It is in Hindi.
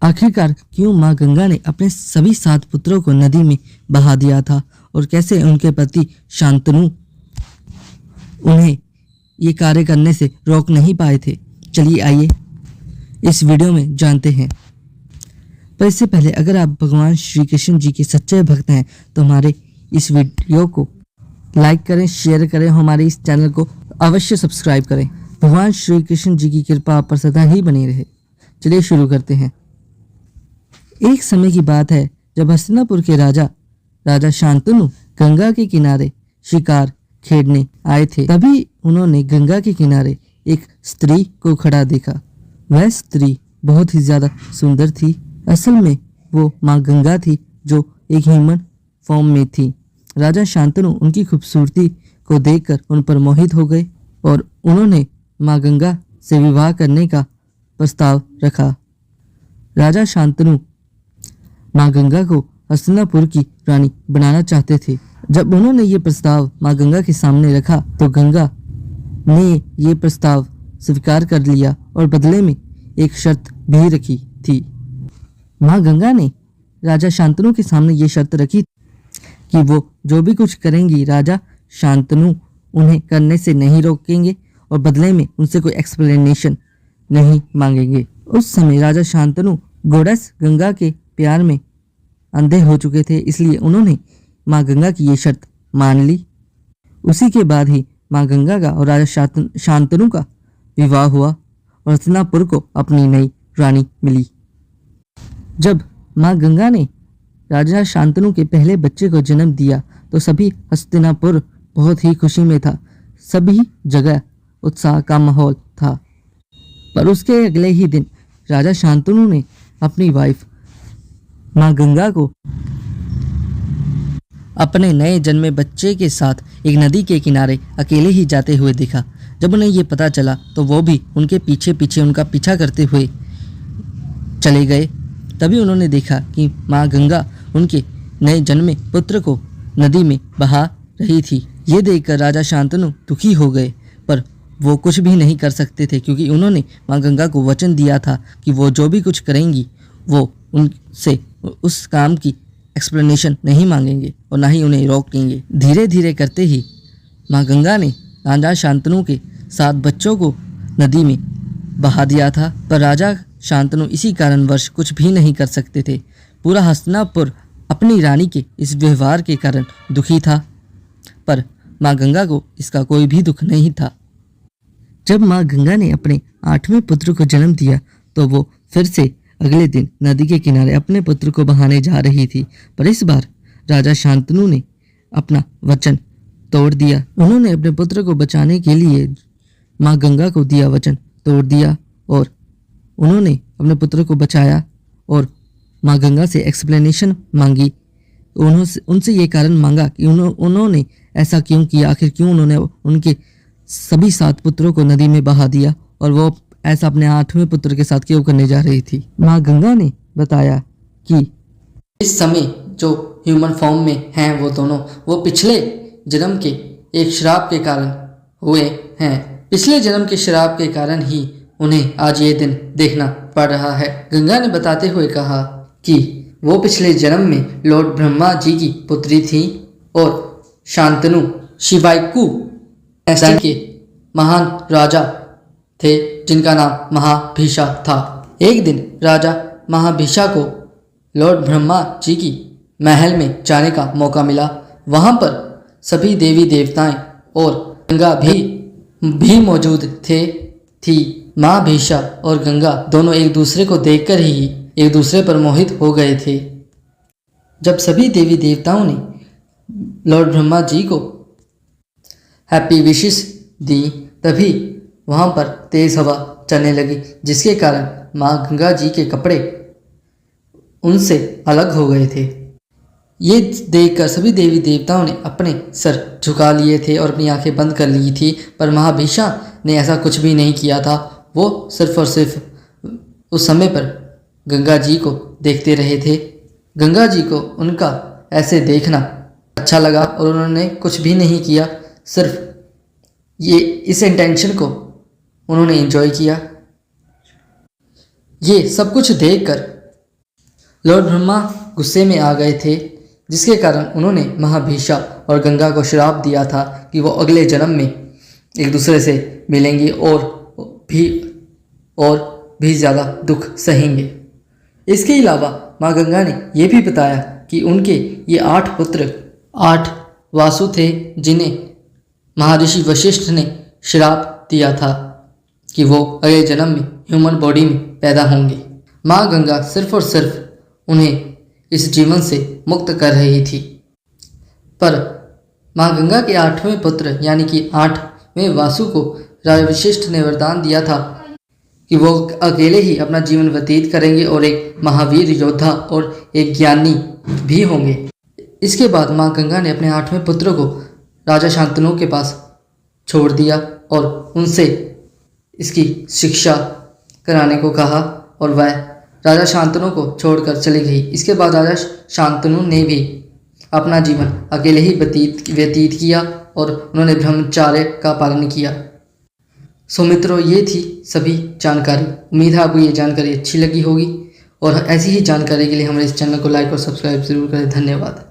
आखिरकार क्यों माँ गंगा ने अपने सभी 7 पुत्रों को नदी में बहा दिया था और कैसे उनके पति शांतनु उन्हें ये कार्य करने से रोक नहीं पाए थे। चलिए आइए इस वीडियो में जानते हैं। पर इससे पहले अगर आप भगवान श्री कृष्ण जी के सच्चे भक्त हैं तो हमारे इस वीडियो को लाइक करें, शेयर करें, हमारे इस चैनल को अवश्य सब्सक्राइब करें। भगवान श्री कृष्ण जी की कृपा आप पर सदा ही बनी रहे। चलिए शुरू करते हैं। एक समय की बात है जब हस्तिनापुर के राजा शांतनु गंगा के किनारे शिकार खेलने आए थे। तभी उन्होंने गंगा के किनारे एक स्त्री को खड़ा देखा। वह स्त्री बहुत ही ज्यादा सुंदर थी। असल में वो माँ गंगा थी जो एक ह्यूमन फॉर्म में थी। राजा शांतनु उनकी खूबसूरती को देखकर उन पर मोहित हो गए और उन्होंने माँ गंगा से विवाह करने का प्रस्ताव रखा। राजा शांतनु माँ गंगा को हस्तिनापुर की रानी बनाना चाहते थे। जब उन्होंने ये प्रस्ताव माँ गंगा के सामने रखा तो गंगा ने ये प्रस्ताव स्वीकार कर लिया और बदले में एक शर्त भी रखी थी। माँ गंगा ने राजा शांतनु के सामने ये शर्त रखी कि वो जो भी कुछ करेंगी राजा शांतनु उन्हें करने से नहीं रोकेंगे और बदले में उनसे कोई एक्सप्लेनेशन नहीं मांगेंगे। उस समय राजा शांतनु गोडेस गंगा के प्यार में अंधे हो चुके थे, इसलिए उन्होंने माँ गंगा की ये शर्त मान ली। उसी के बाद ही माँ गंगा का और राजा शांतनु का विवाह हुआ और हस्तिनापुर को अपनी नई रानी मिली। जब माँ गंगा ने राजा शांतनु के पहले बच्चे को जन्म दिया तो सभी हस्तिनापुर बहुत ही खुशी में था। सभी जगह उत्साह का माहौल था। पर उसके अगले ही दिन राजा शांतनु ने अपनी वाइफ माँ गंगा को अपने नए जन्मे बच्चे के साथ एक नदी के किनारे अकेले ही जाते हुए देखा। जब उन्हें ये पता चला तो वो भी उनके पीछे पीछे उनका पीछा करते हुए चले गए। तभी उन्होंने देखा कि माँ गंगा उनके नए जन्मे पुत्र को नदी में बहा रही थी। ये देखकर राजा शांतनु दुखी हो गए, पर वो कुछ भी नहीं कर सकते थे क्योंकि उन्होंने माँ गंगा को वचन दिया था कि वो जो भी कुछ करेंगी वो उनसे उस काम की एक्सप्लेनेशन नहीं मांगेंगे और ना ही उन्हें रोकेंगे। धीरे धीरे करते ही माँ गंगा ने राजा शांतनु के 7 बच्चों को नदी में बहा दिया था, पर राजा शांतनु इसी कारणवश कुछ भी नहीं कर सकते थे। पूरा हस्तिनापुर अपनी रानी के इस व्यवहार के कारण दुखी था, पर माँ गंगा को इसका कोई भी दुख नहीं था। जब माँ गंगा ने अपने 8वें पुत्र को जन्म दिया तो वो फिर से अगले दिन नदी के किनारे अपने पुत्र को बहाने जा रही थी, पर इस बार राजा शांतनु ने अपना वचन तोड़ दिया। उन्होंने अपने पुत्र को बचाने के लिए माँ गंगा को दिया वचन तोड़ दिया और उन्होंने अपने पुत्र को बचाया और माँ गंगा से एक्सप्लेनेशन मांगी। उनसे ये कारण मांगा कि उन्होंने ऐसा क्यों किया, आखिर क्यों उन्होंने उनके सभी 7 पुत्रों को नदी में बहा दिया और वो ऐसा अपने 8वें पुत्र के साथ क्यों करने जा रही थी। माँ गंगा ने बताया कि इस समय जो ह्यूमन फॉर्म में हैं वो दोनों वो पिछले जन्म के एक श्राप के कारण हुए हैं। पिछले जन्म के श्राप के कारण ही उन्हें आज ये दिन देखना पड़ रहा है। गंगा ने बताते हुए कहा कि वो पिछले जन्म में लॉर्ड ब्रह्मा जी की पुत्री थी और शांतनु शिवाइकु ऐसा के महान राजा थे जिनका नाम महाभिषा था। एक दिन राजा महाभिषा को लॉर्ड ब्रह्मा जी की महल में जाने का मौका मिला। वहां पर सभी देवी देवताएं और गंगा भी मौजूद थी। महाभिषा और गंगा दोनों एक दूसरे को देखकर ही एक दूसरे पर मोहित हो गए थे। जब सभी देवी देवताओं ने लॉर्ड ब्रह्मा जी को हैप्पी विशेस दी तभी वहाँ पर तेज हवा चलने लगी, जिसके कारण माँ गंगा जी के कपड़े उनसे अलग हो गए थे। ये देखकर सभी देवी देवताओं ने अपने सर झुका लिए थे और अपनी आंखें बंद कर ली थी, पर महाभिषा ने ऐसा कुछ भी नहीं किया था। वो सिर्फ और सिर्फ उस समय पर गंगा जी को देखते रहे थे। गंगा जी को उनका ऐसे देखना अच्छा लगा और उन्होंने कुछ भी नहीं किया, सिर्फ ये इस इंटेंशन को उन्होंने एंजॉय किया। ये सब कुछ देखकर लॉर्ड ब्रह्मा गुस्से में आ गए थे, जिसके कारण उन्होंने महाभीषा और गंगा को श्राप दिया था कि वो अगले जन्म में एक दूसरे से मिलेंगे और भी ज़्यादा दुख सहेंगे। इसके अलावा माँ गंगा ने यह भी बताया कि उनके ये 8 पुत्र 8 वासु थे, जिन्हें महर्षि वशिष्ठ ने श्राप दिया था कि वो अगले जन्म में ह्यूमन बॉडी में पैदा होंगे। माँ गंगा सिर्फ और सिर्फ उन्हें इस जीवन से मुक्त कर रही थी, पर माँ गंगा के 8वें पुत्र यानी कि 8वें वासु को राजा वशिष्ठ ने वरदान दिया था कि वो अकेले ही अपना जीवन व्यतीत करेंगे और एक महावीर योद्धा और एक ज्ञानी भी होंगे। इसके बाद माँ गंगा ने अपने 8वें पुत्र को राजा शांतनु के पास छोड़ दिया और उनसे इसकी शिक्षा कराने को कहा और वह राजा शांतनु को छोड़कर चली गई। इसके बाद राजा शांतनु ने भी अपना जीवन अकेले ही व्यतीत किया और उन्होंने ब्रह्मचर्य का पालन किया। सो मित्रों, ये थी सभी जानकारी। उम्मीद है आपको ये जानकारी अच्छी लगी होगी और ऐसी ही जानकारी के लिए हमारे इस चैनल को लाइक और सब्सक्राइब जरूर करें। धन्यवाद।